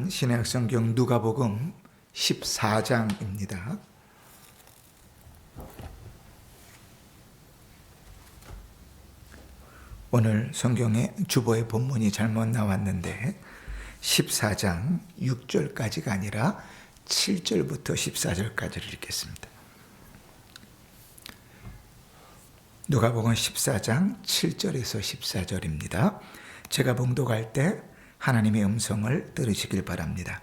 오늘은 신약성경 누가복음 14장입니다. 오늘 성경에 주보의 본문이 잘못 나왔는데 14장 6절까지가 아니라 7절부터 14절까지를 읽겠습니다. 누가복음 14장 7절에서 14절입니다. 제가 봉독할 때 하나님의 음성을 들으시길 바랍니다.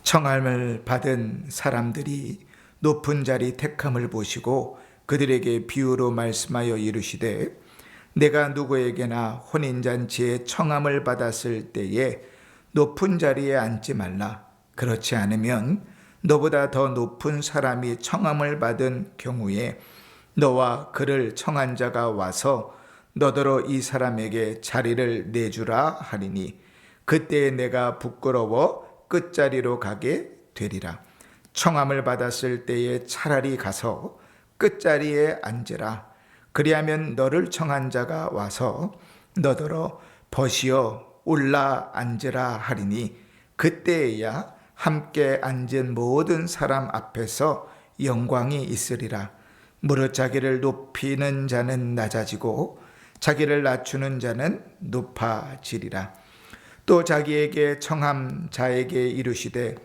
청함을 받은 사람들이 높은 자리 택함을 보시고 그들에게 비유로 말씀하여 이르시되 내가 누구에게나 혼인잔치에 청함을 받았을 때에 높은 자리에 앉지 말라. 그렇지 않으면 너보다 더 높은 사람이 청함을 받은 경우에 너와 그를 청한 자가 와서 너더러 이 사람에게 자리를 내주라 하리니 그때에 내가 부끄러워 끝자리로 가게 되리라. 청함을 받았을 때에 차라리 가서 끝자리에 앉으라. 그리하면 너를 청한 자가 와서 너더러 벗이어 올라 앉으라 하리니 그때에야 함께 앉은 모든 사람 앞에서 영광이 있으리라. 무릇 자기를 높이는 자는 낮아지고 자기를 낮추는 자는 높아지리라. 또 자기에게 청함 자에게 이르시되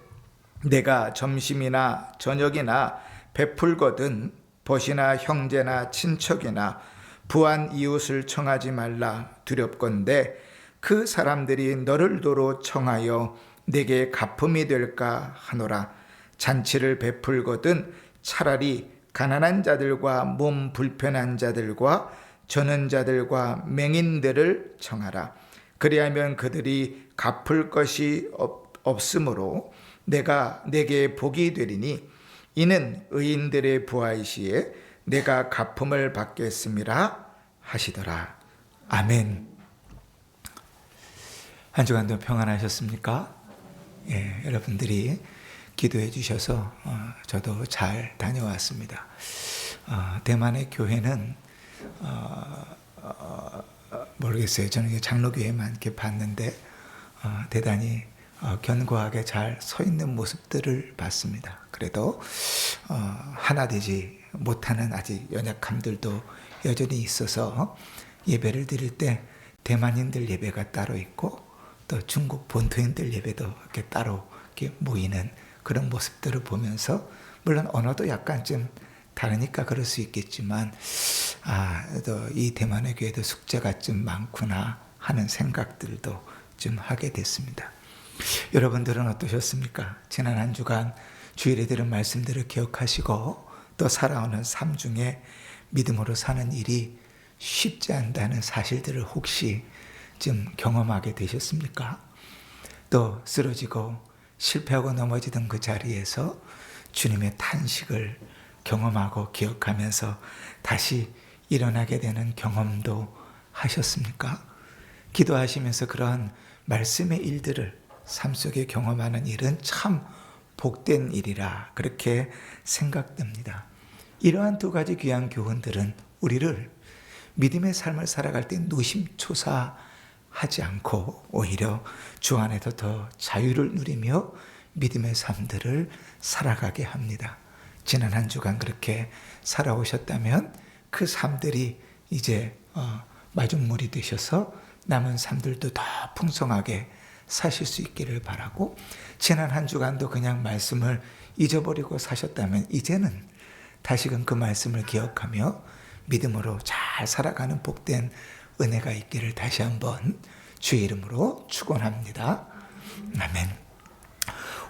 내가 점심이나 저녁이나 베풀거든 벗이나 형제나 친척이나 부한 이웃을 청하지 말라. 두렵건대 그 사람들이 너를 도로 청하여 내게 갚음이 될까 하노라. 잔치를 베풀거든 차라리 가난한 자들과 몸 불편한 자들과 저는 자들과 맹인들을 청하라. 그리하면 그들이 갚을 것이 없으므로 내가 내게 복이 되리니 이는 의인들의 부활시에 내가 갚음을 받겠음이라 하시더라. 아멘. 한 주간도 평안하셨습니까? 예, 여러분들이 기도해 주셔서 저도 잘 다녀왔습니다. 대만의 교회는 모르겠어요. 저는 장로교회만 이렇게 봤는데 대단히 견고하게 잘 서 있는 모습들을 봤습니다. 그래도 하나 되지 못하는 아직 연약함들도 여전히 있어서 예배를 드릴 때 대만인들 예배가 따로 있고 또 중국 본토인들 예배도 이렇게 따로 이렇게 모이는 그런 모습들을 보면서 물론 언어도 약간 좀 다르니까 그럴 수 있겠지만 또 이 대만의 교회도 숙제가 좀 많구나 하는 생각들도 좀 하게 됐습니다. 여러분들은 어떠셨습니까? 지난 한 주간 주일에 들은 말씀들을 기억하시고 또 살아오는 삶 중에 믿음으로 사는 일이 쉽지 않다는 사실들을 혹시 좀 경험하게 되셨습니까? 또 쓰러지고 실패하고 넘어지던 그 자리에서 주님의 탄식을 경험하고 기억하면서 다시 일어나게 되는 경험도 하셨습니까? 기도하시면서 그러한 말씀의 일들을 삶 속에 경험하는 일은 참 복된 일이라 그렇게 생각됩니다. 이러한 두 가지 귀한 교훈들은 우리를 믿음의 삶을 살아갈 때 노심초사하지 않고 오히려 주 안에서 더 자유를 누리며 믿음의 삶들을 살아가게 합니다. 지난 한 주간 그렇게 살아오셨다면 그 삶들이 이제 마중물이 되셔서 남은 삶들도 더 풍성하게 사실 수 있기를 바라고 지난 한 주간도 그냥 말씀을 잊어버리고 사셨다면 이제는 다시금 그 말씀을 기억하며 믿음으로 잘 살아가는 복된 은혜가 있기를 다시 한번 주의 이름으로 축원합니다. 아멘.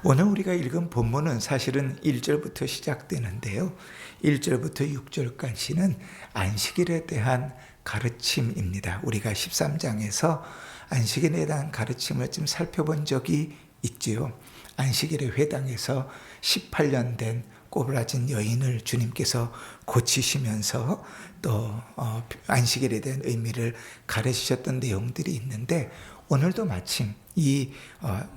오늘 우리가 읽은 본문은 사실은 1절부터 시작되는데요. 1절부터 6절까지는 안식일에 대한 가르침입니다. 우리가 13장에서 안식일에 대한 가르침을 좀 살펴본 적이 있지요. 안식일의 회당에서 18년 된 꼬부라진 여인을 주님께서 고치시면서 또 안식일에 대한 의미를 가르치셨던 내용들이 있는데 오늘도 마침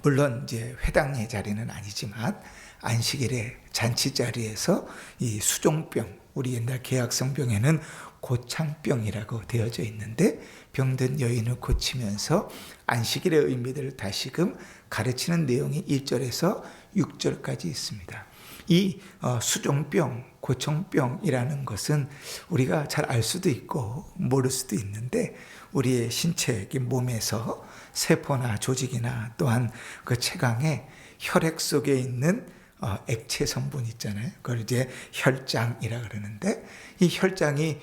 물론 이제 회당의 자리는 아니지만 안식일의 잔치 자리에서 이 수종병, 우리 옛날 개약성병에는 고창병이라고 되어져 있는데 병든 여인을 고치면서 안식일의 의미들을 다시금 가르치는 내용이 1절에서 6절까지 있습니다. 이 수종병, 고청병이라는 것은 우리가 잘 알 수도 있고 모를 수도 있는데 우리의 신체, 몸에서 세포나 조직이나 또한 그 체강에 혈액 속에 있는 액체 성분 있잖아요. 그걸 이제 혈장이라 그러는데 이 혈장이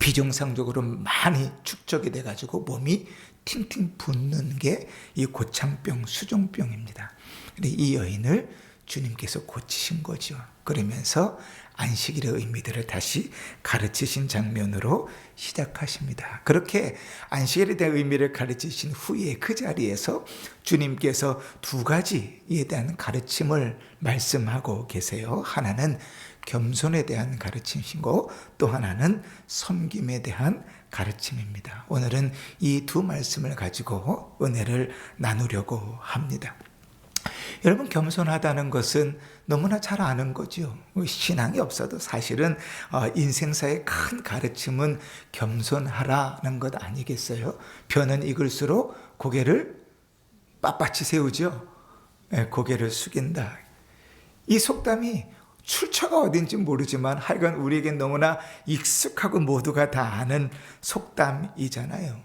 비정상적으로 많이 축적이 돼가지고 몸이 팅팅 붓는 게 이 고창병, 수종병입니다. 이 여인을 주님께서 고치신 거죠. 그러면서 안식일의 의미들을 다시 가르치신 장면으로 시작하십니다. 그렇게 안식일에 대한 의미를 가르치신 후에 그 자리에서 주님께서 두 가지에 대한 가르침을 말씀하고 계세요. 하나는 겸손에 대한 가르침이고 또 하나는 섬김에 대한 가르침입니다. 오늘은 이 두 말씀을 가지고 은혜를 나누려고 합니다. 여러분, 겸손하다는 것은 너무나 잘 아는 거죠. 신앙이 없어도 사실은 인생사의 큰 가르침은 겸손하라는 것 아니겠어요? 벼는 익을수록 고개를 빳빳이 세우죠. 고개를 숙인다. 이 속담이 출처가 어딘지 모르지만 하여간 우리에겐 너무나 익숙하고 모두가 다 아는 속담이잖아요.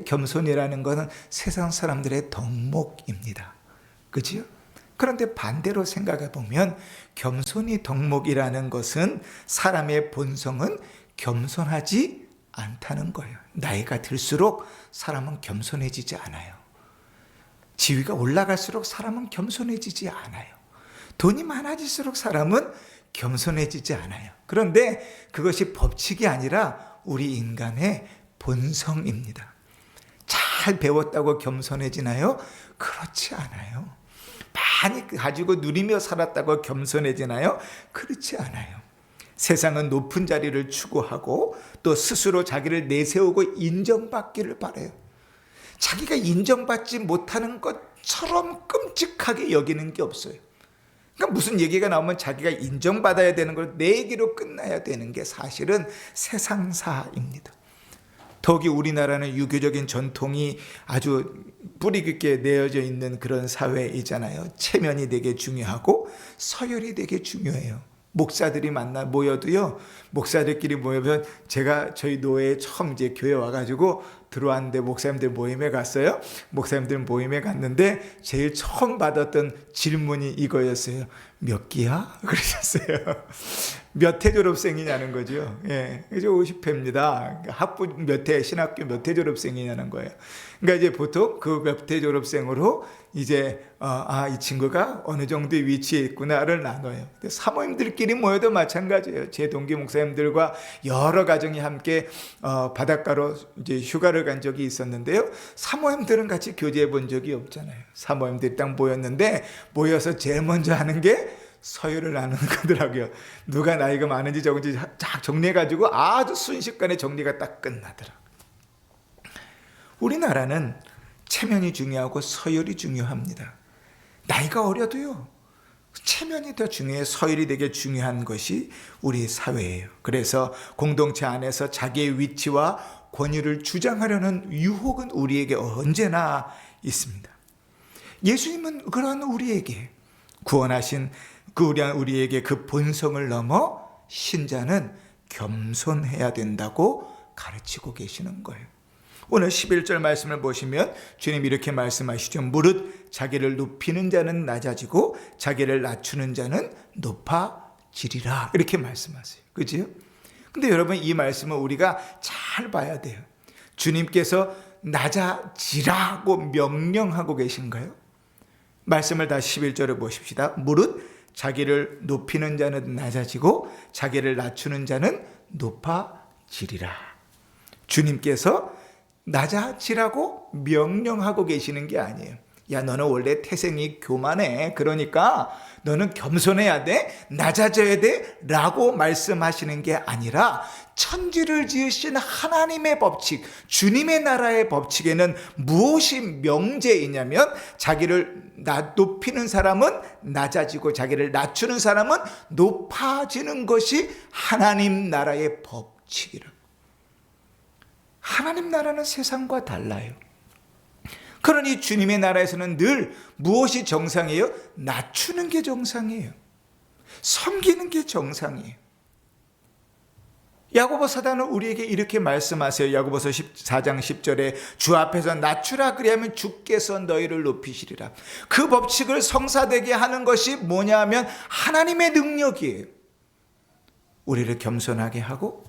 겸손이라는 것은 세상 사람들의 덕목입니다. 그죠? 그런데 반대로 생각해 보면 겸손이 덕목이라는 것은 사람의 본성은 겸손하지 않다는 거예요. 나이가 들수록 사람은 겸손해지지 않아요. 지위가 올라갈수록 사람은 겸손해지지 않아요. 돈이 많아질수록 사람은 겸손해지지 않아요. 그런데 그것이 법칙이 아니라 우리 인간의 본성입니다. 잘 배웠다고 겸손해지나요? 그렇지 않아요. 많이 가지고 누리며 살았다고 겸손해지나요? 그렇지 않아요. 세상은 높은 자리를 추구하고 또 스스로 자기를 내세우고 인정받기를 바라요. 자기가 인정받지 못하는 것처럼 끔찍하게 여기는 게 없어요. 그러니까 무슨 얘기가 나오면 자기가 인정받아야 되는 걸 내 얘기로 끝나야 되는 게 사실은 세상사입니다. 더욱이 우리나라는 유교적인 전통이 아주 뿌리 깊게 내어져 있는 그런 사회이잖아요. 체면이 되게 중요하고 서열이 되게 중요해요. 목사들이 모여도요, 목사들끼리 모이면 제가 저희 노회에 처음 이제 교회 와가지고 들어왔는데 목사님들 모임에 갔어요. 목사님들 모임에 갔는데 제일 처음 받았던 질문이 이거였어요. 몇 기야? 그러셨어요. 몇 회 졸업생이냐는 거죠. 예, 이제 50회입니다. 학부 몇 회, 신학교 몇 회 졸업생이냐는 거예요. 그러니까 이제 보통 그 몇 회 졸업생으로 이제 이 친구가 어느 정도의 위치에 있구나를 나눠요. 사모님들끼리 모여도 마찬가지예요. 제 동기 목사님들과 여러 가정이 함께 바닷가로 이제 휴가를 간 적이 있었는데요. 사모님들은 같이 교제해 본 적이 없잖아요. 사모님들이 딱 모였는데 모여서 제일 먼저 하는 게 서열을 나누는 거더라고요. 누가 나이가 많은지 적은지 쫙 정리해가지고 아주 순식간에 정리가 딱 끝나더라고요. 우리나라는 체면이 중요하고 서열이 중요합니다. 나이가 어려도요, 체면이 더 중요해. 서열이 되게 중요한 것이 우리 사회예요. 그래서 공동체 안에서 자기의 위치와 권위를 주장하려는 유혹은 우리에게 언제나 있습니다. 예수님은 그런 우리에게 구원하신 우리에게 그 본성을 넘어 신자는 겸손해야 된다고 가르치고 계시는 거예요. 오늘 11절 말씀을 보시면 주님 이렇게 말씀하시죠. 무릇 자기를 높이는 자는 낮아지고 자기를 낮추는 자는 높아지리라. 이렇게 말씀하세요. 그죠? 근데 여러분, 이 말씀은 우리가 잘 봐야 돼요. 주님께서 낮아지라고 명령하고 계신가요? 말씀을 다시 11절을 보십시다. 무릇 자기를 높이는 자는 낮아지고 자기를 낮추는 자는 높아지리라. 주님께서 낮아지라고 명령하고 계시는 게 아니에요. 야, 너는 원래 태생이 교만해. 그러니까 너는 겸손해야 돼. 낮아져야 돼. 라고 말씀하시는 게 아니라 천지를 지으신 하나님의 법칙, 주님의 나라의 법칙에는 무엇이 명제이냐면 자기를 높이는 사람은 낮아지고 자기를 낮추는 사람은 높아지는 것이 하나님 나라의 법칙이라고. 하나님 나라는 세상과 달라요. 그러니 주님의 나라에서는 늘 무엇이 정상이에요? 낮추는 게 정상이에요. 섬기는 게 정상이에요. 야고보 사도는 우리에게 이렇게 말씀하세요. 야고보서 14장 10절에 주 앞에서 낮추라 그리하면 주께서 너희를 높이시리라. 그 법칙을 성사되게 하는 것이 뭐냐 하면 하나님의 능력이에요. 우리를 겸손하게 하고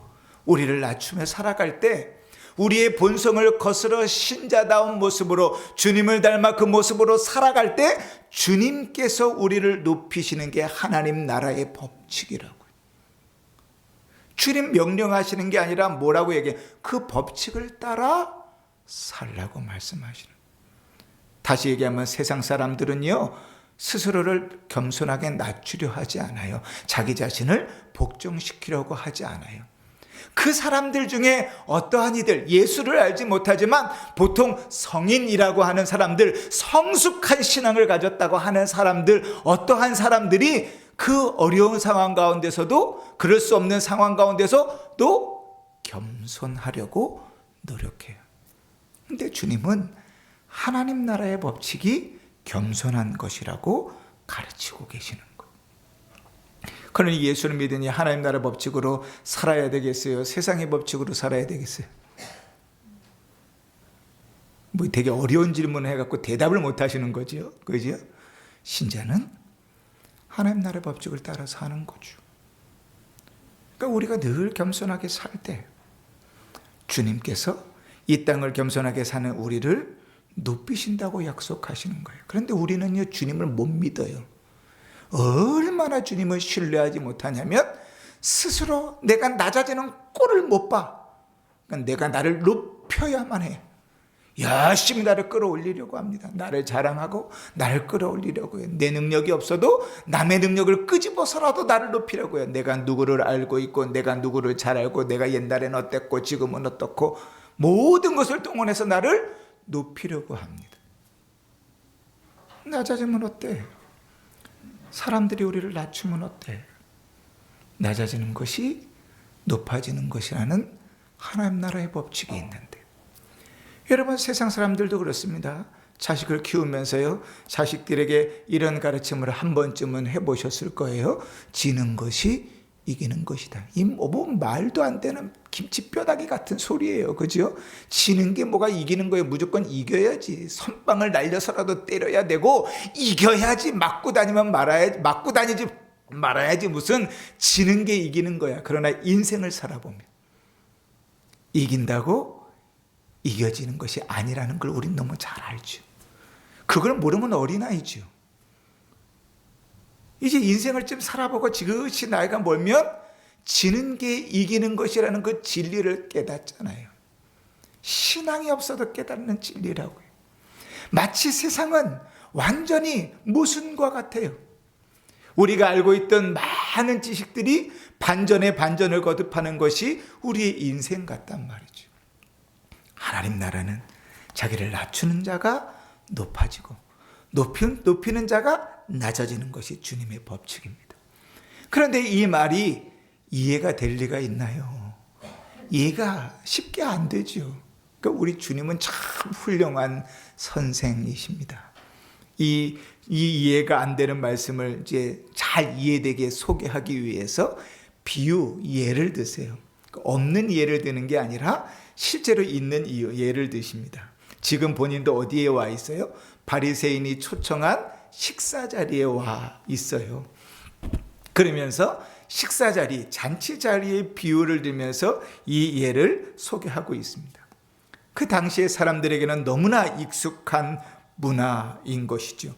우리를 낮추며 살아갈 때 우리의 본성을 거스러 신자다운 모습으로 주님을 닮아 그 모습으로 살아갈 때 주님께서 우리를 높이시는 게 하나님 나라의 법칙이라고요. 주님 명령하시는 게 아니라 뭐라고 얘기해? 그 법칙을 따라 살라고 말씀하시는. 다시 얘기하면 세상 사람들은요, 스스로를 겸손하게 낮추려 하지 않아요. 자기 자신을 복종시키려고 하지 않아요. 그 사람들 중에 어떠한 이들, 예수를 알지 못하지만 보통 성인이라고 하는 사람들, 성숙한 신앙을 가졌다고 하는 사람들, 어떠한 사람들이 그 어려운 상황 가운데서도, 그럴 수 없는 상황 가운데서 또 겸손하려고 노력해요. 근데 주님은 하나님 나라의 법칙이 겸손한 것이라고 가르치고 계시는 거예요. 그러니 예수를 믿으니 하나님 나라 법칙으로 살아야 되겠어요? 세상의 법칙으로 살아야 되겠어요? 뭐 되게 어려운 질문을 해갖고 대답을 못 하시는 거죠. 그죠? 신자는 하나님 나라의 법칙을 따라 사는 거죠. 그러니까 우리가 늘 겸손하게 살 때 주님께서 이 땅을 겸손하게 사는 우리를 높이신다고 약속하시는 거예요. 그런데 우리는요, 주님을 못 믿어요. 얼마나 주님을 신뢰하지 못하냐면 스스로 내가 낮아지는 꼴을 못 봐. 그러니까 내가 나를 높여야만 해. 열심히 나를 끌어올리려고 합니다. 나를 자랑하고 나를 끌어올리려고 해요. 내 능력이 없어도 남의 능력을 끄집어서라도 나를 높이려고 해요. 내가 누구를 알고 있고 내가 누구를 잘 알고 내가 옛날엔 어땠고 지금은 어떻고 모든 것을 동원해서 나를 높이려고 합니다. 낮아지면 어때? 사람들이 우리를 낮추면 어때? 낮아지는 것이 높아지는 것이라는 하나님 나라의 법칙이 있는데, 여러분 세상 사람들도 그렇습니다. 자식을 키우면서요, 자식들에게 이런 가르침을 한 번쯤은 해보셨을 거예요. 지는 것이 이기는 것이다. 이 뭐 말도 안 되는 김치뼈다귀 같은 소리예요. 그죠? 지는 게 뭐가 이기는 거예요. 무조건 이겨야지. 선빵을 날려서라도 때려야 되고 이겨야지. 맞고 다니면 말아야지. 맞고 다니지 말아야지. 무슨 지는 게 이기는 거야. 그러나 인생을 살아보면 이긴다고 이겨지는 것이 아니라는 걸 우린 너무 잘 알죠. 그걸 모르면 어린아이죠. 이제 인생을 좀 살아보고 지그시 나이가 멀면 지는 게 이기는 것이라는 그 진리를 깨닫잖아요. 신앙이 없어도 깨닫는 진리라고요. 마치 세상은 완전히 모순과 같아요. 우리가 알고 있던 많은 지식들이 반전에 반전을 거듭하는 것이 우리의 인생 같단 말이죠. 하나님 나라는 자기를 낮추는 자가 높아지고 높이는 자가 낮아지는 것이 주님의 법칙입니다. 그런데 이 말이 이해가 될 리가 있나요? 이해가 쉽게 안 되죠. 그러니까 우리 주님은 참 훌륭한 선생이십니다. 이 이해가 안 되는 말씀을 이제 잘 이해되게 소개하기 위해서 비유, 예를 드세요. 없는 예를 드는 게 아니라 실제로 있는 예를 드십니다. 지금 본인도 어디에 와 있어요? 바리새인이 초청한 식사 자리에 와 있어요. 그러면서 식사 자리, 잔치 자리의 비유를 들면서 이 예를 소개하고 있습니다. 그 당시의 사람들에게는 너무나 익숙한 문화인 것이죠.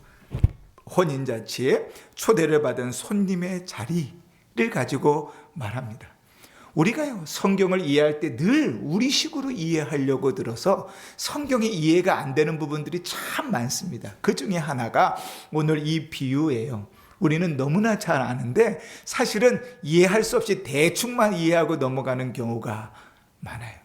혼인잔치에 초대를 받은 손님의 자리를 가지고 말합니다. 우리가요, 성경을 이해할 때 늘 우리식으로 이해하려고 들어서 성경이 이해가 안 되는 부분들이 참 많습니다. 그 중에 하나가 오늘 이 비유예요. 우리는 너무나 잘 아는데 사실은 이해할 수 없이 대충만 이해하고 넘어가는 경우가 많아요.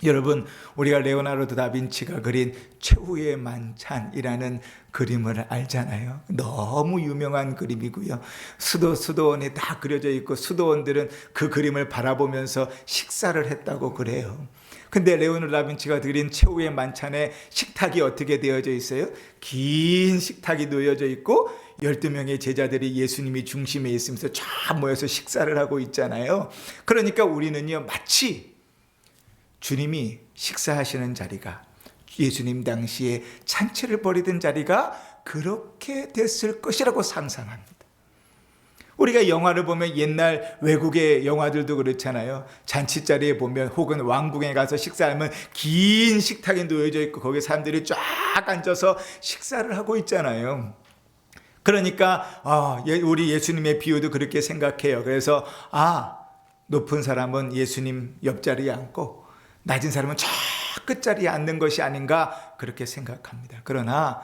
여러분, 우리가 레오나르도 다빈치가 그린 최후의 만찬이라는 그림을 알잖아요. 너무 유명한 그림이고요. 수도원에 다 그려져 있고 수도원들은 그 그림을 바라보면서 식사를 했다고 그래요. 근데 레오나르도 다빈치가 드린 최후의 만찬에 식탁이 어떻게 되어져 있어요? 긴 식탁이 놓여져 있고 12명의 제자들이 예수님이 중심에 있으면서 쫙 모여서 식사를 하고 있잖아요. 그러니까 우리는요, 마치 주님이 식사하시는 자리가, 예수님 당시에 잔치를 벌이던 자리가 그렇게 됐을 것이라고 상상합니다. 우리가 영화를 보면 옛날 외국의 영화들도 그렇잖아요. 잔치 자리에 보면 혹은 왕궁에 가서 식사하면 긴 식탁이 놓여져 있고 거기에 사람들이 쫙 앉아서 식사를 하고 있잖아요. 그러니까 우리 예수님의 비유도 그렇게 생각해요. 그래서 높은 사람은 예수님 옆자리에 앉고 낮은 사람은 저 끝자리에 앉는 것이 아닌가 그렇게 생각합니다. 그러나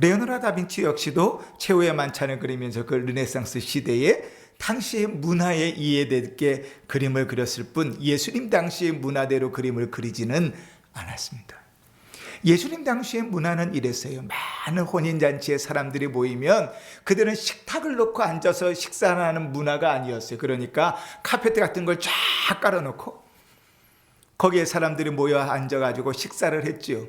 레오나르도 다빈치 역시도 최후의 만찬을 그리면서 그 르네상스 시대에 당시의 문화에 이해되게 그림을 그렸을 뿐 예수님 당시의 문화대로 그림을 그리지는 않았습니다. 예수님 당시의 문화는 이랬어요. 많은 혼인잔치에 사람들이 모이면 그들은 식탁을 놓고 앉아서 식사를 하는 문화가 아니었어요. 그러니까 카페트 같은 걸 쫙 깔아놓고 거기에 사람들이 모여 앉아가지고 식사를 했지요.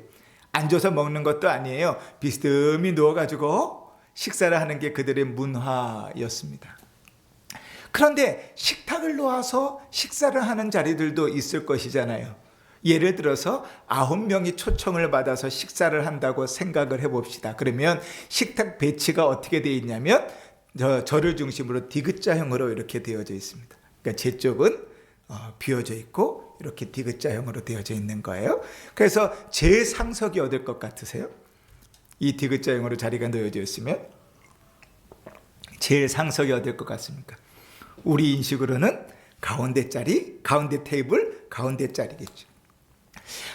앉아서 먹는 것도 아니에요. 비스듬히 누워가지고 식사를 하는 게 그들의 문화였습니다. 그런데 식탁을 놓아서 식사를 하는 자리들도 있을 것이잖아요. 예를 들어서 9명이 초청을 받아서 식사를 한다고 생각을 해봅시다. 그러면 식탁 배치가 어떻게 되어 있냐면 저를 중심으로 디귿자형으로 이렇게 되어져 있습니다. 그러니까 제 쪽은 비어져 있고 이렇게 디귿자형으로 되어져 있는 거예요. 그래서 제 상석이 어딜 것 같으세요? 이 디귿자형으로 자리가 놓여져 있으면 제일 상석이 어딜 것 같습니까? 우리 인식으로는 가운데 자리, 가운데 테이블, 가운데 자리겠죠.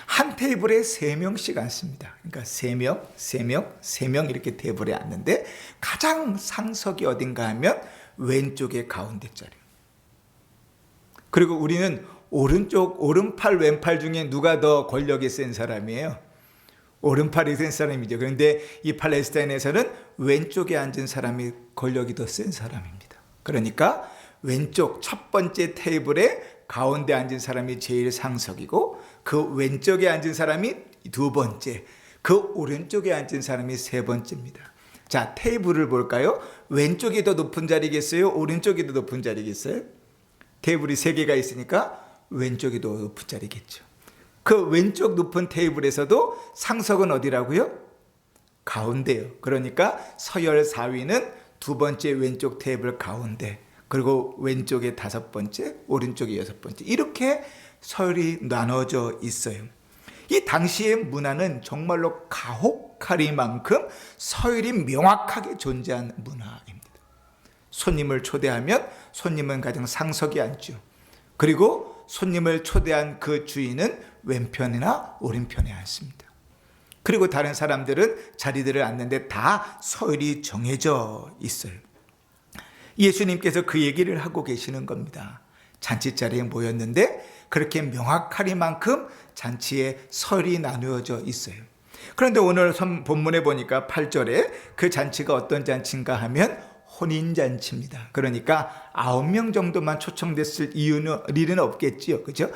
한 테이블에 3명씩 앉습니다. 그러니까 3명 이렇게 테이블에 앉는데 가장 상석이 어딘가 하면 왼쪽에 가운데 자리. 그리고 우리는 오른팔, 왼팔 중에 누가 더 권력이 센 사람이에요? 오른팔이 센 사람이죠. 그런데 이 팔레스타인에서는 왼쪽에 앉은 사람이 권력이 더 센 사람입니다. 그러니까 왼쪽 첫 번째 테이블에 가운데 앉은 사람이 제일 상석이고 그 왼쪽에 앉은 사람이 두 번째, 그 오른쪽에 앉은 사람이 세 번째입니다. 자, 테이블을 볼까요? 왼쪽이 더 높은 자리겠어요? 오른쪽이 더 높은 자리겠어요? 테이블이 3개가 있으니까 왼쪽이 더 높은 자리겠죠. 그 왼쪽 높은 테이블에서도 상석은 어디라고요? 가운데요. 그러니까 서열 4위는 두 번째 왼쪽 테이블 가운데, 그리고 왼쪽에 5번째, 오른쪽에 6번째, 이렇게 서열이 나눠져 있어요. 이 당시의 문화는 정말로 가혹하리만큼 서열이 명확하게 존재한 문화입니다. 손님을 초대하면 손님은 가장 상석에 앉죠. 그리고 손님을 초대한 그 주인은 왼편이나 오른편에 앉습니다. 그리고 다른 사람들은 자리들을 앉는데 다 서열이 정해져 있어요. 예수님께서 그 얘기를 하고 계시는 겁니다. 잔치 자리에 모였는데 그렇게 명확하리만큼 잔치에 서열이 나누어져 있어요. 그런데 오늘 본문에 보니까 8절에 그 잔치가 어떤 잔치인가 하면 혼인잔치입니다. 그러니까 9명 정도만 초청됐을 일은 없겠지요. 그죠?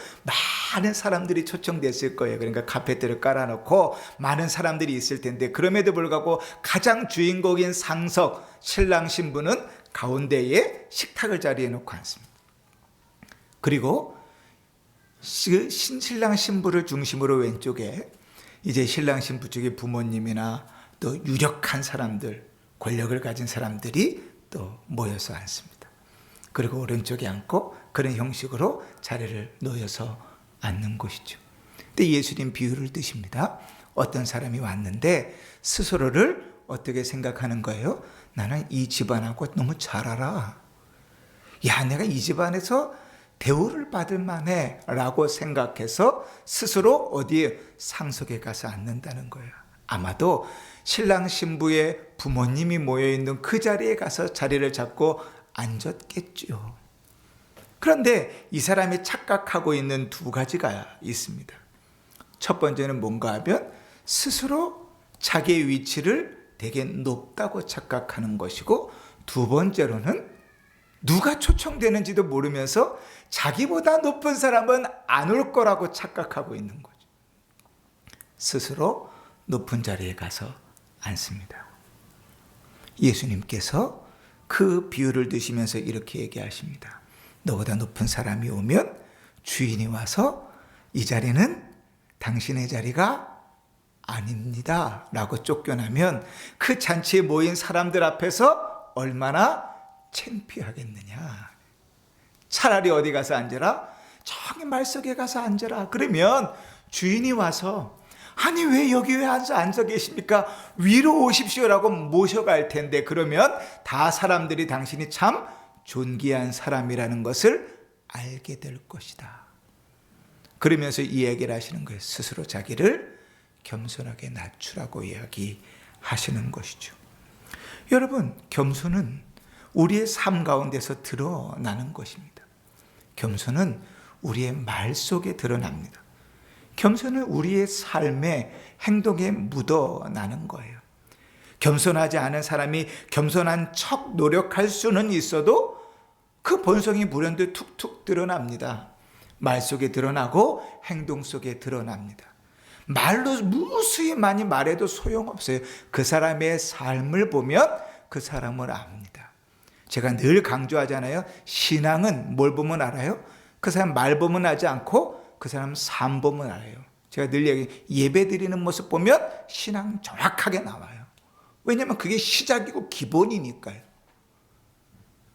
많은 사람들이 초청됐을 거예요. 그러니까 카페트를 깔아놓고 많은 사람들이 있을 텐데 그럼에도 불구하고 가장 주인공인 상석, 신랑 신부는 가운데에 식탁을 자리해 놓고 앉습니다. 그리고 신랑 신부를 중심으로 왼쪽에 이제 신랑 신부 쪽의 부모님이나 또 유력한 사람들, 권력을 가진 사람들이 또 모여서 앉습니다. 그리고 오른쪽에 앉고 그런 형식으로 자리를 놓여서 앉는 곳이죠. 근데 예수님 비유를 드십니다. 어떤 사람이 왔는데 스스로를 어떻게 생각하는 거예요? 나는 이 집안하고 너무 잘 알아. 야, 내가 이 집안에서 대우를 받을 만해 라고 생각해서 스스로 어디에 상석에 가서 앉는다는 거예요. 아마도 신랑 신부의 부모님이 모여있는 그 자리에 가서 자리를 잡고 앉았겠죠. 그런데 이 사람이 착각하고 있는 2가지가 있습니다. 첫 번째는 뭔가 하면 스스로 자기의 위치를 되게 높다고 착각하는 것이고, 두 번째로는 누가 초청되는지도 모르면서 자기보다 높은 사람은 안 올 거라고 착각하고 있는 거죠. 스스로 높은 자리에 가서 앉습니다. 예수님께서 그 비유를 드시면서 이렇게 얘기하십니다. 너보다 높은 사람이 오면 주인이 와서 이 자리는 당신의 자리가 아닙니다 라고 쫓겨나면 그 잔치에 모인 사람들 앞에서 얼마나 창피하겠느냐. 차라리 어디 가서 앉아라? 저기 말석에 가서 앉아라. 그러면 주인이 와서 아니 왜 여기 왜 앉아 계십니까? 위로 오십시오라고 모셔갈 텐데, 그러면 다 사람들이 당신이 참 존귀한 사람이라는 것을 알게 될 것이다. 그러면서 이 얘기를 하시는 거예요. 스스로 자기를 겸손하게 낮추라고 이야기하시는 것이죠. 여러분, 겸손은 우리의 삶 가운데서 드러나는 것입니다. 겸손은 우리의 말 속에 드러납니다. 겸손은 우리의 삶의 행동에 묻어나는 거예요. 겸손하지 않은 사람이 겸손한 척 노력할 수는 있어도 그 본성이 불현듯 툭툭 드러납니다. 말 속에 드러나고 행동 속에 드러납니다. 말로 무수히 많이 말해도 소용없어요. 그 사람의 삶을 보면 그 사람을 압니다. 제가 늘 강조하잖아요. 신앙은 뭘 보면 알아요? 그 사람 말 보면 하지 않고 그 사람 삶 보면 알아요. 제가 늘 예배 드리는 모습 보면 신앙 정확하게 나와요. 왜냐하면 그게 시작이고 기본이니까요.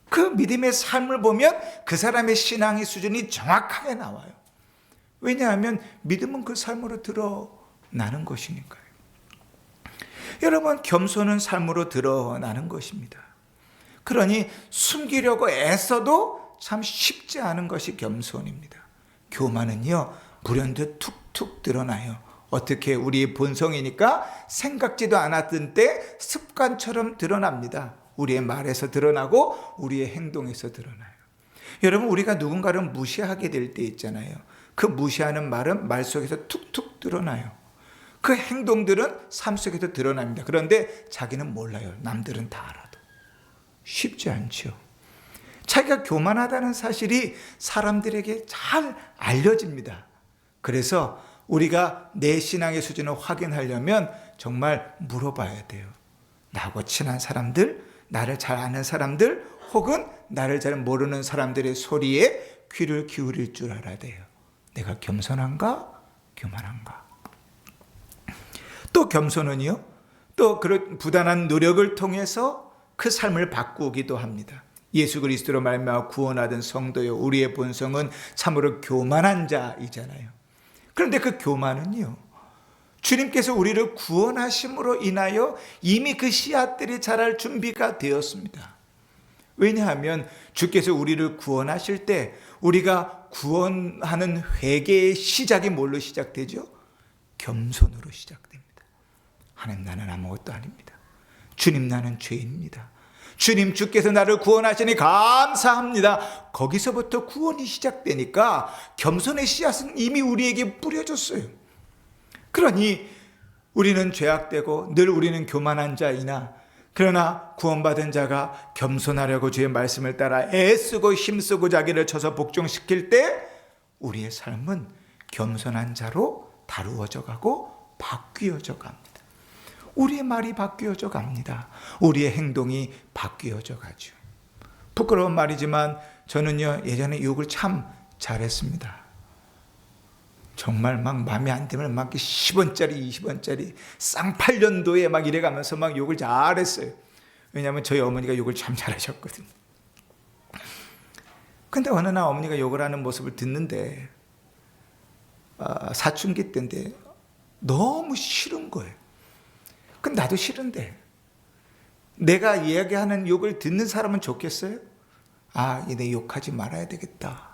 그 믿음의 삶을 보면 그 사람의 신앙의 수준이 정확하게 나와요. 왜냐하면 믿음은 그 삶으로 드러나는 것이니까요. 여러분, 겸손은 삶으로 드러나는 것입니다. 그러니 숨기려고 애써도 참 쉽지 않은 것이 겸손입니다. 교만은요, 불현듯 툭툭 드러나요. 어떻게? 우리의 본성이니까 생각지도 않았던 때 습관처럼 드러납니다. 우리의 말에서 드러나고 우리의 행동에서 드러나요. 여러분, 우리가 누군가를 무시하게 될 때 있잖아요. 그 무시하는 말은 말 속에서 툭툭 드러나요. 그 행동들은 삶 속에서 드러납니다. 그런데 자기는 몰라요. 남들은 다 알아도. 쉽지 않죠. 자기가 교만하다는 사실이 사람들에게 잘 알려집니다. 그래서 우리가 내 신앙의 수준을 확인하려면 정말 물어봐야 돼요. 나하고 친한 사람들, 나를 잘 아는 사람들, 혹은 나를 잘 모르는 사람들의 소리에 귀를 기울일 줄 알아야 돼요. 내가 겸손한가? 교만한가? 또 겸손은요, 또 그런 부단한 노력을 통해서 그 삶을 바꾸기도 합니다. 예수 그리스도로 말미암아 구원하던 성도요, 우리의 본성은 참으로 교만한 자이잖아요. 그런데 그 교만은요, 주님께서 우리를 구원하심으로 인하여 이미 그 씨앗들이 자랄 준비가 되었습니다. 왜냐하면 주께서 우리를 구원하실 때 우리가 구원하는 회개의 시작이 뭘로 시작되죠? 겸손으로 시작됩니다. 하나님, 나는 아무것도 아닙니다. 주님, 나는 죄인입니다. 주님, 주께서 나를 구원하시니 감사합니다. 거기서부터 구원이 시작되니까 겸손의 씨앗은 이미 우리에게 뿌려졌어요. 그러니 우리는 죄악되고 늘 우리는 교만한 자이나, 그러나 구원받은 자가 겸손하려고 주의 말씀을 따라 애쓰고 힘쓰고 자기를 쳐서 복종시킬 때 우리의 삶은 겸손한 자로 다루어져 가고 바뀌어져 갑니다. 우리의 말이 바뀌어져 갑니다. 우리의 행동이 바뀌어져 가죠. 부끄러운 말이지만 저는요, 예전에 욕을 참 잘했습니다. 정말 막 마음에 안 들면 막 10원짜리 20원짜리 쌍팔년도에 막 이래가면서 막 욕을 잘했어요. 왜냐하면 저희 어머니가 욕을 참 잘하셨거든요. 근데 어느 날 어머니가 욕을 하는 모습을 듣는데 사춘기 때인데 너무 싫은 거예요. 근데 나도 싫은데 내가 이야기하는 욕을 듣는 사람은 좋겠어요? 내 욕하지 말아야 되겠다.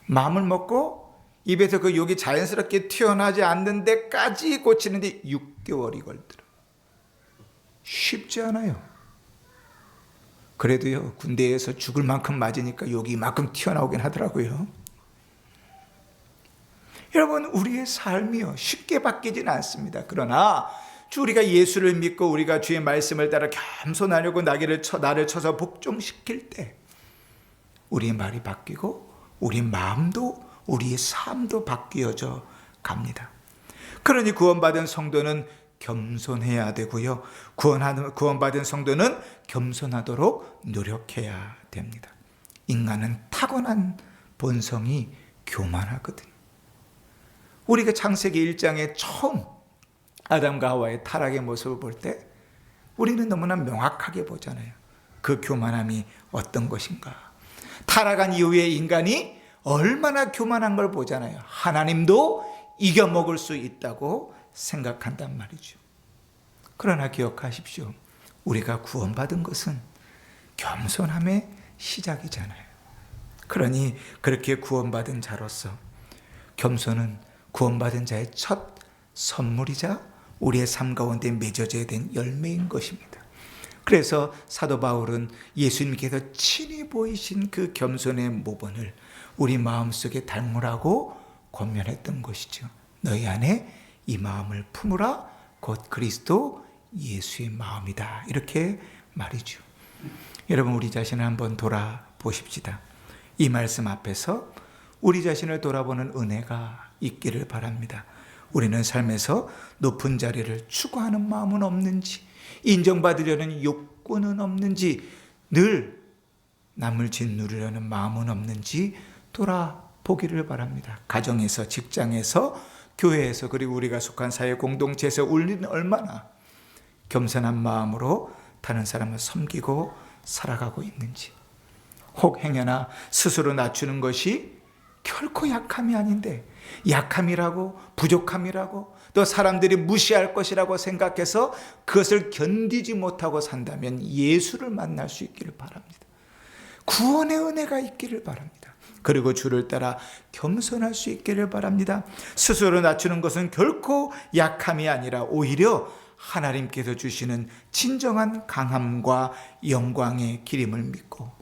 마음을 먹고 입에서 그 욕이 자연스럽게 튀어나오지 않는 데까지 고치는데 6개월이 걸더라. 쉽지 않아요. 그래도요, 군대에서 죽을 만큼 맞으니까 욕이 이만큼 튀어나오긴 하더라고요. 여러분, 우리의 삶이요, 쉽게 바뀌지는 않습니다. 그러나 우리가 예수를 믿고 우리가 주의 말씀을 따라 겸손하려고 나를 쳐서 복종시킬 때 우리의 말이 바뀌고 우리 마음도 우리의 삶도 바뀌어져 갑니다. 그러니 구원받은 성도는 겸손해야 되고요. 구원받은 성도는 겸손하도록 노력해야 됩니다. 인간은 타고난 본성이 교만하거든요. 우리가 창세기 1장에 처음 아담과 하와의 타락의 모습을 볼 때 우리는 너무나 명확하게 보잖아요. 그 교만함이 어떤 것인가. 타락한 이후에 인간이 얼마나 교만한 걸 보잖아요. 하나님도 이겨먹을 수 있다고 생각한단 말이죠. 그러나 기억하십시오. 우리가 구원받은 것은 겸손함의 시작이잖아요. 그러니 그렇게 구원받은 자로서 겸손은 구원받은 자의 첫 선물이자 우리의 삶 가운데 맺어져야 된 열매인 것입니다. 그래서 사도 바울은 예수님께서 친히 보이신 그 겸손의 모본을 우리 마음속에 담으라고 권면했던 것이죠. 너희 안에 이 마음을 품으라. 곧 그리스도 예수의 마음이다. 이렇게 말이죠. 여러분, 우리 자신을 한번 돌아보십시다. 이 말씀 앞에서 우리 자신을 돌아보는 은혜가 있기를 바랍니다. 우리는 삶에서 높은 자리를 추구하는 마음은 없는지, 인정받으려는 욕구는 없는지, 늘 남을 짓누르려는 마음은 없는지 돌아보기를 바랍니다. 가정에서, 직장에서, 교회에서, 그리고 우리가 속한 사회 공동체에서 우리는 얼마나 겸손한 마음으로 다른 사람을 섬기고 살아가고 있는지. 혹 행여나 스스로 낮추는 것이 결코 약함이 아닌데 약함이라고, 부족함이라고, 또 사람들이 무시할 것이라고 생각해서 그것을 견디지 못하고 산다면 예수를 만날 수 있기를 바랍니다. 구원의 은혜가 있기를 바랍니다. 그리고 주를 따라 겸손할 수 있기를 바랍니다. 스스로 낮추는 것은 결코 약함이 아니라 오히려 하나님께서 주시는 진정한 강함과 영광의 기림을 믿고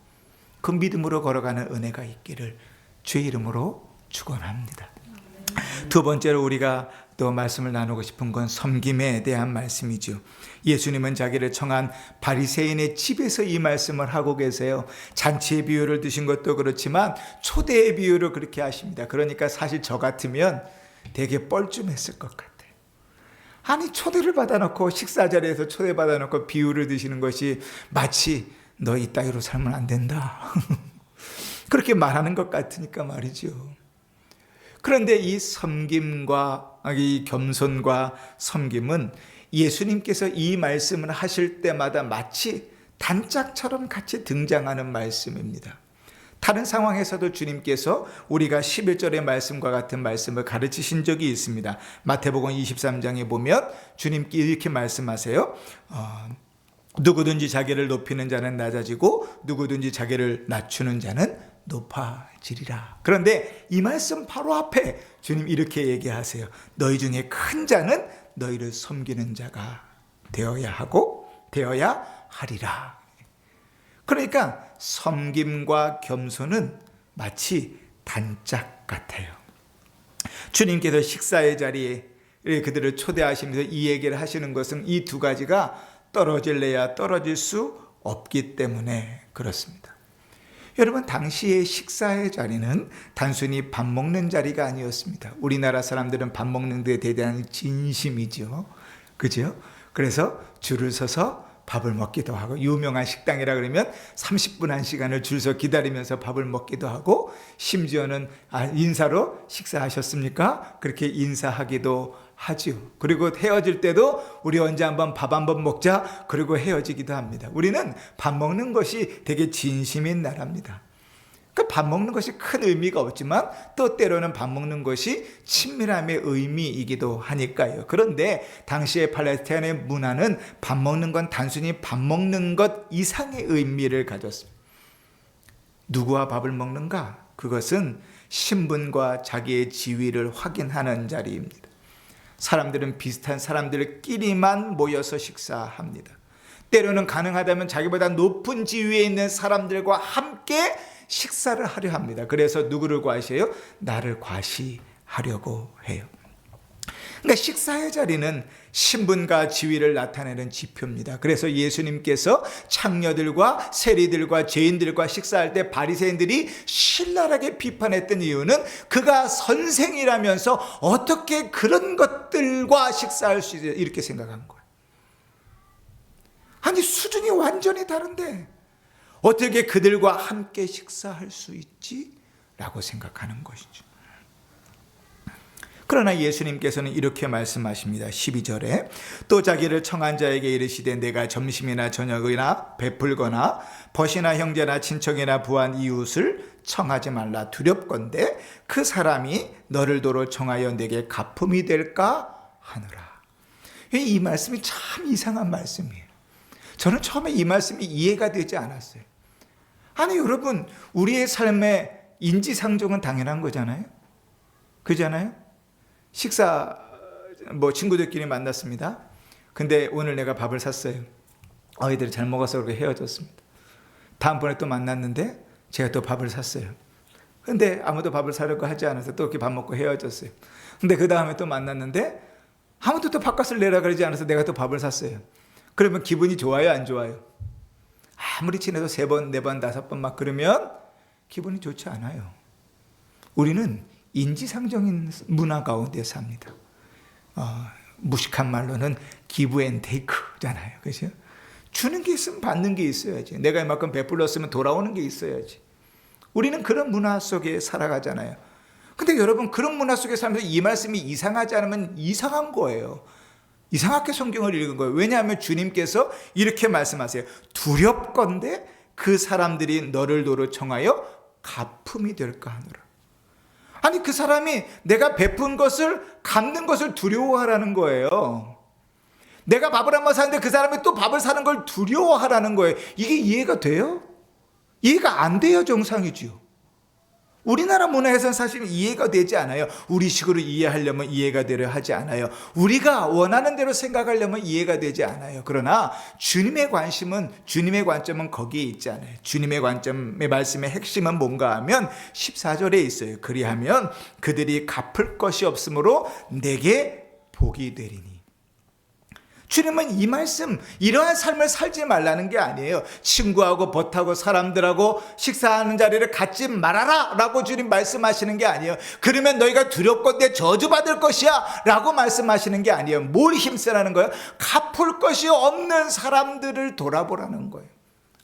그 믿음으로 걸어가는 은혜가 있기를 주의 이름으로 축원합니다. 두 번째로 우리가 또 말씀을 나누고 싶은 건 섬김에 대한 말씀이죠. 예수님은 자기를 청한 바리새인의 집에서 이 말씀을 하고 계세요. 잔치의 비유를 드신 것도 그렇지만 초대의 비유를 그렇게 하십니다. 그러니까 사실 저 같으면 되게 뻘쭘했을 것 같아요. 아니, 초대를 받아놓고 식사 자리에서 초대받아놓고 비유를 드시는 것이 마치 너 이따위로 살면 안 된다 그렇게 말하는 것 같으니까 말이죠. 그런데 이 섬김과 이 겸손과 섬김은 예수님께서 이 말씀을 하실 때마다 마치 단짝처럼 같이 등장하는 말씀입니다. 다른 상황에서도 주님께서 우리가 11절의 말씀과 같은 말씀을 가르치신 적이 있습니다. 마태복음 23장에 보면 주님께 이렇게 말씀하세요. 누구든지 자기를 높이는 자는 낮아지고 누구든지 자기를 낮추는 자는 높아지리라. 그런데 이 말씀 바로 앞에 주님 이렇게 얘기하세요. 너희 중에 큰 자는 너희를 섬기는 자가 되어야 하고 되어야 하리라. 그러니까 섬김과 겸손은 마치 단짝 같아요. 주님께서 식사의 자리에 그들을 초대하시면서 이 얘기를 하시는 것은 이 두 가지가 떨어질래야 떨어질 수 없기 때문에 그렇습니다. 여러분, 당시의 식사의 자리는 단순히 밥 먹는 자리가 아니었습니다. 우리나라 사람들은 밥 먹는 데 대단히 진심이죠. 그죠? 그래서 줄을 서서 밥을 먹기도 하고, 유명한 식당이라 그러면 30분 1시간을 줄 서 기다리면서 밥을 먹기도 하고, 심지어는 인사로 식사하셨습니까? 그렇게 인사하기도 하죠. 그리고 헤어질 때도 우리 언제 한번 밥 한번 먹자, 그리고 헤어지기도 합니다. 우리는 밥 먹는 것이 되게 진심인 나라입니다. 밥 먹는 것이 큰 의미가 없지만 또 때로는 밥 먹는 것이 친밀함의 의미이기도 하니까요. 그런데 당시의 팔레스타인의 문화는 밥 먹는 건 단순히 밥 먹는 것 이상의 의미를 가졌습니다. 누구와 밥을 먹는가? 그것은 신분과 자기의 지위를 확인하는 자리입니다. 사람들은 비슷한 사람들끼리만 모여서 식사합니다. 때로는 가능하다면 자기보다 높은 지위에 있는 사람들과 함께 식사를 하려 합니다. 그래서 누구를 과시해요? 나를 과시하려고 해요. 그러니까 식사의 자리는 신분과 지위를 나타내는 지표입니다. 그래서 예수님께서 창녀들과 세리들과 죄인들과 식사할 때 바리새인들이 신랄하게 비판했던 이유는 그가 선생이라면서 어떻게 그런 것들과 식사할 수 있지 이렇게 생각한 거예요. 아니 수준이 완전히 다른데 어떻게 그들과 함께 식사할 수 있지? 라고 생각하는 것이죠. 그러나 예수님께서는 이렇게 말씀하십니다. 12절에 또 자기를 청한 자에게 이르시되 내가 점심이나 저녁이나 베풀거나 벗이나 형제나 친척이나 부한 이웃을 청하지 말라 두렵건대 그 사람이 너를 도로 청하여 내게 갚음이 될까 하노라. 이 말씀이 참 이상한 말씀이에요. 저는 처음에 이 말씀이 이해가 되지 않았어요. 아니 여러분, 우리의 삶에 인지상정은 당연한 거잖아요. 그잖아요. 식사 친구들끼리 만났습니다. 근데 오늘 내가 밥을 샀어요. 아이들이 잘 먹어서 그렇게 헤어졌습니다. 다음번에 또 만났는데 제가 또 밥을 샀어요. 근데 아무도 밥을 사려고 하지 않아서 또 이렇게 밥 먹고 헤어졌어요. 근데 그 다음에 또 만났는데 아무도 또 밥값을 내라 그러지 않아서 내가 또 밥을 샀어요. 그러면 기분이 좋아요, 안 좋아요? 아무리 친해도 3번, 4번, 5번 막 그러면 기분이 좋지 않아요. 우리는 인지상정인 문화 가운데 삽니다. 무식한 말로는 give and take잖아요. 그렇죠? 주는 게 있으면 받는 게 있어야지. 내가 이만큼 베풀었으면 돌아오는 게 있어야지. 우리는 그런 문화 속에 살아가잖아요. 근데 여러분, 그런 문화 속에 살면서 이 말씀이 이상하지 않으면 이상한 거예요. 이상하게 성경을 읽은 거예요. 왜냐하면 주님께서 이렇게 말씀하세요. 두렵건대 그 사람들이 너를 도로 청하여 갚음이 될까 하노라. 아니 그 사람이 내가 베푼 것을 갚는 것을 두려워하라는 거예요. 내가 밥을 한번 사는데 그 사람이 또 밥을 사는 걸 두려워하라는 거예요. 이게 이해가 돼요? 이해가 안 돼요. 정상이지요. 우리나라 문화에서는 사실 이해가 되지 않아요. 우리식으로 이해하려면 이해가 되려 하지 않아요. 우리가 원하는 대로 생각하려면 이해가 되지 않아요. 그러나 주님의 관심은, 주님의 관점은 거기에 있지 않아요. 주님의 관점의 말씀의 핵심은 뭔가 하면 14절에 있어요. 그리하면 그들이 갚을 것이 없으므로 내게 복이 되리니. 주님은 이 말씀, 이러한 삶을 살지 말라는 게 아니에요. 친구하고 벗하고 사람들하고 식사하는 자리를 갖지 말아라 라고 주님 말씀하시는 게 아니에요. 그러면 너희가 두렵건대 저주받을 것이야 라고 말씀하시는 게 아니에요. 뭘 힘쓰라는 거예요? 갚을 것이 없는 사람들을 돌아보라는 거예요.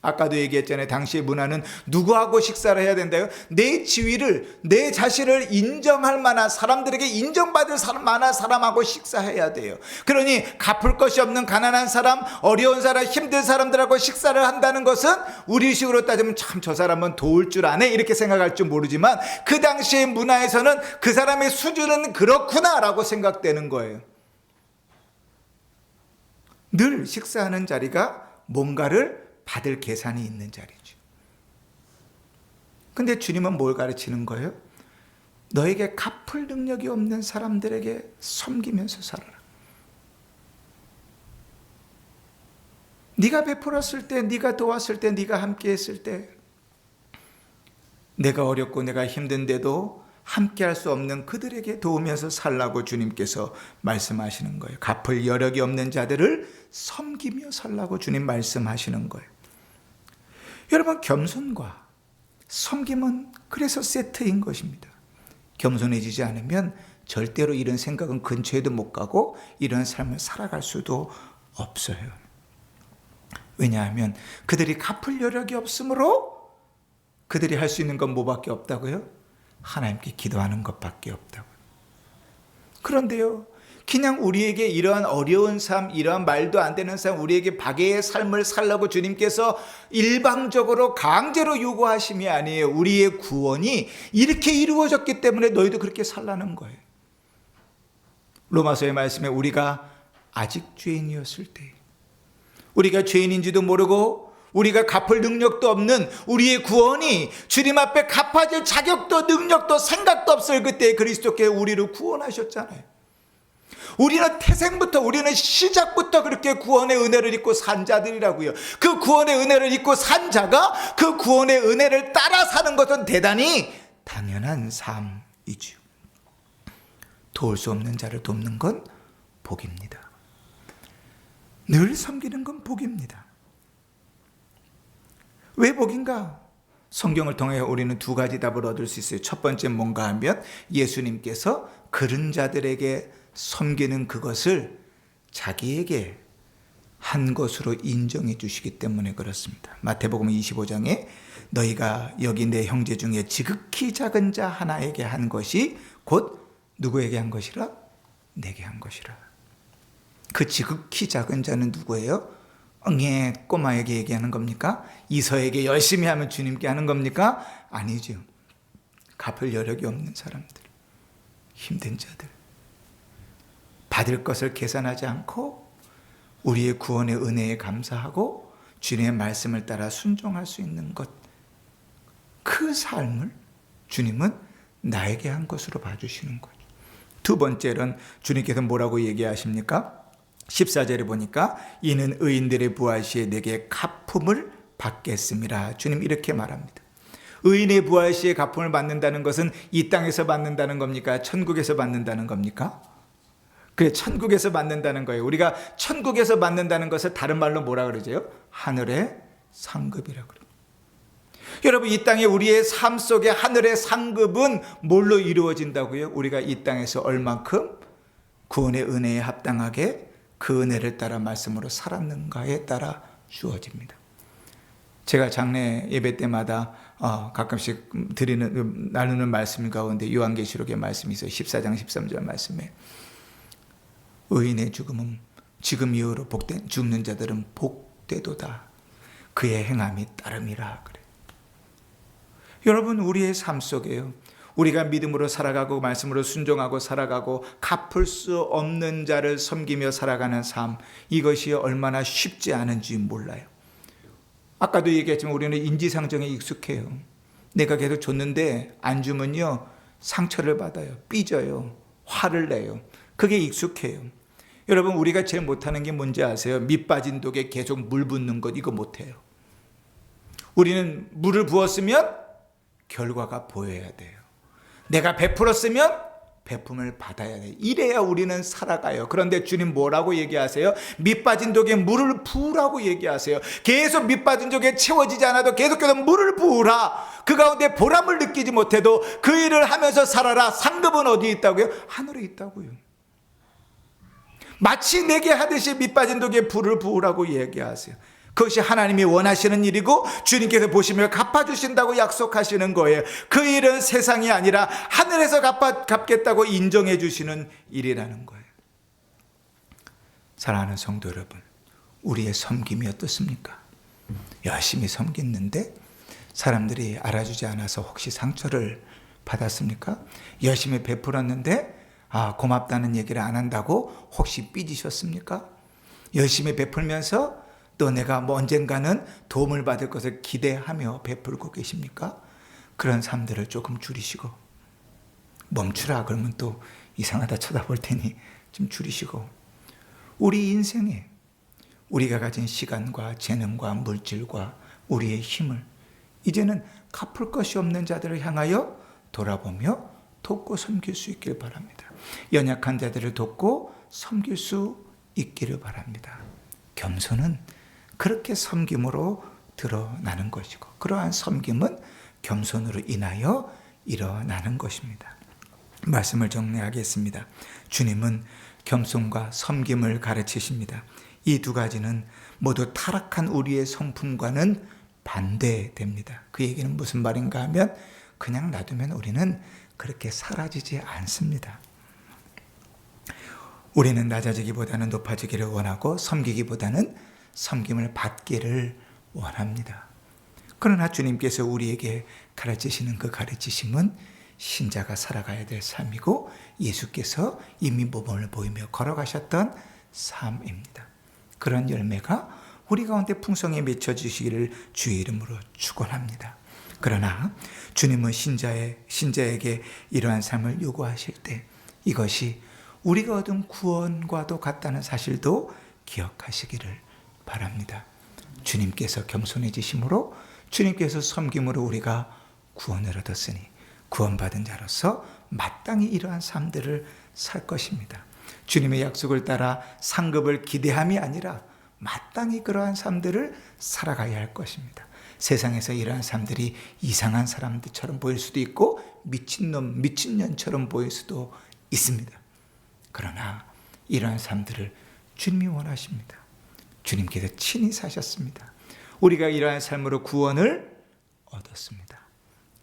아까도 얘기했잖아요. 당시의 문화는 누구하고 식사를 해야 된다요? 내 지위를, 내 자신을 인정할 만한 사람들에게 인정받을 만한 사람하고 식사해야 돼요. 그러니 갚을 것이 없는 가난한 사람, 어려운 사람, 힘든 사람들하고 식사를 한다는 것은 우리식으로 따지면 참 저 사람은 도울 줄 아네 이렇게 생각할 줄 모르지만 그 당시의 문화에서는 그 사람의 수준은 그렇구나라고 생각되는 거예요. 늘 식사하는 자리가 뭔가를 받을 계산이 있는 자리죠. 근데 주님은 뭘 가르치는 거예요? 너에게 갚을 능력이 없는 사람들에게 섬기면서 살아라. 네가 베풀었을 때, 네가 도왔을 때, 네가 함께 했을 때, 내가 어렵고 내가 힘든데도 함께 할 수 없는 그들에게 도우면서 살라고 주님께서 말씀하시는 거예요. 갚을 여력이 없는 자들을 섬기며 살라고 주님 말씀하시는 거예요. 여러분, 겸손과 섬김은 그래서 세트인 것입니다. 겸손해지지 않으면 절대로 이런 생각은 근처에도 못 가고 이런 삶을 살아갈 수도 없어요. 왜냐하면 그들이 갚을 여력이 없으므로 그들이 할 수 있는 건 뭐밖에 없다고요? 하나님께 기도하는 것밖에 없다고요. 그런데요, 그냥 우리에게 이러한 어려운 삶, 이러한 말도 안 되는 삶, 우리에게 박애의 삶을 살라고 주님께서 일방적으로 강제로 요구하심이 아니에요. 우리의 구원이 이렇게 이루어졌기 때문에 너희도 그렇게 살라는 거예요. 로마서의 말씀에 우리가 아직 죄인이었을 때, 우리가 죄인인지도 모르고 우리가 갚을 능력도 없는 우리의 구원이 주님 앞에 갚아질 자격도 능력도 생각도 없을 그때 그리스도께 우리를 구원하셨잖아요. 우리는 태생부터, 우리는 시작부터 그렇게 구원의 은혜를 입고 산 자들이라고요. 그 구원의 은혜를 입고 산 자가 그 구원의 은혜를 따라 사는 것은 대단히 당연한 삶이죠. 도울 수 없는 자를 돕는 건 복입니다. 늘 섬기는 건 복입니다. 왜 복인가? 성경을 통해 우리는 두 가지 답을 얻을 수 있어요. 첫 번째 뭔가 하면 예수님께서 그런 자들에게 섬기는 그것을 자기에게 한 것으로 인정해 주시기 때문에 그렇습니다. 마태복음 25장에 너희가 여기 내 형제 중에 지극히 작은 자 하나에게 한 것이 곧 누구에게 한 것이라? 내게 한 것이라. 그 지극히 작은 자는 누구예요? 꼬마에게 얘기하는 겁니까? 이서에게 열심히 하면 주님께 하는 겁니까? 아니죠. 갚을 여력이 없는 사람들, 힘든 자들, 받을 것을 계산하지 않고 우리의 구원의 은혜에 감사하고 주님의 말씀을 따라 순종할 수 있는 것, 그 삶을 주님은 나에게 한 것으로 봐주시는 거죠. 두 번째는 주님께서 뭐라고 얘기하십니까? 14절에 보니까 이는 의인들의 부활 시에 내게 갚음을 받겠음이라. 주님 이렇게 말합니다. 의인의 부활 시에 갚음을 받는다는 것은 이 땅에서 받는다는 겁니까? 천국에서 받는다는 겁니까? 그래, 천국에서 받는다는 거예요. 우리가 천국에서 받는다는 것을 다른 말로 뭐라 그러죠? 하늘의 상급이라고 그래요. 여러분, 이 땅에 우리의 삶 속에 하늘의 상급은 뭘로 이루어진다고요? 우리가 이 땅에서 얼만큼 구원의 은혜에 합당하게 그 은혜를 따라 말씀으로 살았는가에 따라 주어집니다. 제가 장례 예배 때마다 가끔씩 나누는 말씀 가운데 요한계시록의 말씀이 있어요. 14장 13절 말씀에 의인의 죽음은 지금 이후로 죽는 자들은 복되도다. 그의 행함이 따름이라 그래. 여러분, 우리의 삶 속에요, 우리가 믿음으로 살아가고 말씀으로 순종하고 살아가고 갚을 수 없는 자를 섬기며 살아가는 삶, 이것이 얼마나 쉽지 않은지 몰라요. 아까도 얘기했지만 우리는 인지상정에 익숙해요. 내가 계속 줬는데 안 주면요 상처를 받아요, 삐져요, 화를 내요. 그게 익숙해요. 여러분, 우리가 제일 못하는 게 뭔지 아세요? 밑 빠진 독에 계속 물 붓는 것, 이거 못해요. 우리는 물을 부었으면 결과가 보여야 돼요. 내가 베풀었으면 베품을 받아야 돼요. 이래야 우리는 살아가요. 그런데 주님 뭐라고 얘기하세요? 밑 빠진 독에 물을 부으라고 얘기하세요. 계속 밑 빠진 독에 채워지지 않아도 계속해서 물을 부으라. 그 가운데 보람을 느끼지 못해도 그 일을 하면서 살아라. 상급은 어디에 있다고요? 하늘에 있다고요. 마치 내게 하듯이 밑 빠진 독에 불을 부으라고 얘기하세요. 그것이 하나님이 원하시는 일이고 주님께서 보시며 갚아주신다고 약속하시는 거예요. 그 일은 세상이 아니라 하늘에서 갚겠다고 인정해 주시는 일이라는 거예요. 사랑하는 성도 여러분, 우리의 섬김이 어떻습니까? 열심히 섬겼는데 사람들이 알아주지 않아서 혹시 상처를 받았습니까? 열심히 베풀었는데 고맙다는 얘기를 안 한다고 혹시 삐지셨습니까? 열심히 베풀면서 또 내가 언젠가는 도움을 받을 것을 기대하며 베풀고 계십니까? 그런 삶들을 조금 줄이시고, 멈추라 그러면 또 이상하다 쳐다볼 테니 좀 줄이시고, 우리 인생에 우리가 가진 시간과 재능과 물질과 우리의 힘을 이제는 갚을 것이 없는 자들을 향하여 돌아보며 돕고 섬길 수 있기를 바랍니다. 연약한 자들을 돕고 섬길 수 있기를 바랍니다. 겸손은 그렇게 섬김으로 드러나는 것이고, 그러한 섬김은 겸손으로 인하여 일어나는 것입니다. 말씀을 정리하겠습니다. 주님은 겸손과 섬김을 가르치십니다. 이 두 가지는 모두 타락한 우리의 성품과는 반대됩니다. 그 얘기는 무슨 말인가 하면 그냥 놔두면 우리는 그렇게 사라지지 않습니다. 우리는 낮아지기보다는 높아지기를 원하고 섬기기보다는 섬김을 받기를 원합니다. 그러나 주님께서 우리에게 가르치시는 그 가르치심은 신자가 살아가야 될 삶이고 예수께서 이미 모범을 보이며 걸어가셨던 삶입니다. 그런 열매가 우리 가운데 풍성히 맺혀지시기를 주의 이름으로 축원합니다. 그러나 주님은 신자에게 이러한 삶을 요구하실 때 이것이 우리가 얻은 구원과도 같다는 사실도 기억하시기를 바랍니다. 주님께서 겸손해지심으로, 주님께서 섬김으로 우리가 구원을 얻었으니 구원받은 자로서 마땅히 이러한 삶들을 살 것입니다. 주님의 약속을 따라 상급을 기대함이 아니라 마땅히 그러한 삶들을 살아가야 할 것입니다. 세상에서 이러한 삶들이 이상한 사람들처럼 보일 수도 있고 미친놈, 미친년처럼 보일 수도 있습니다. 그러나 이러한 삶들을 주님이 원하십니다. 주님께서 친히 사셨습니다. 우리가 이러한 삶으로 구원을 얻었습니다.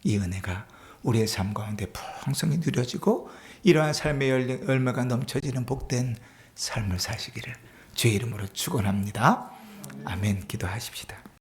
이 은혜가 우리의 삶 가운데 풍성히 누려지고 이러한 삶의 열매가 넘쳐지는 복된 삶을 사시기를 주의 이름으로 축원합니다. 아멘. 기도하십시다.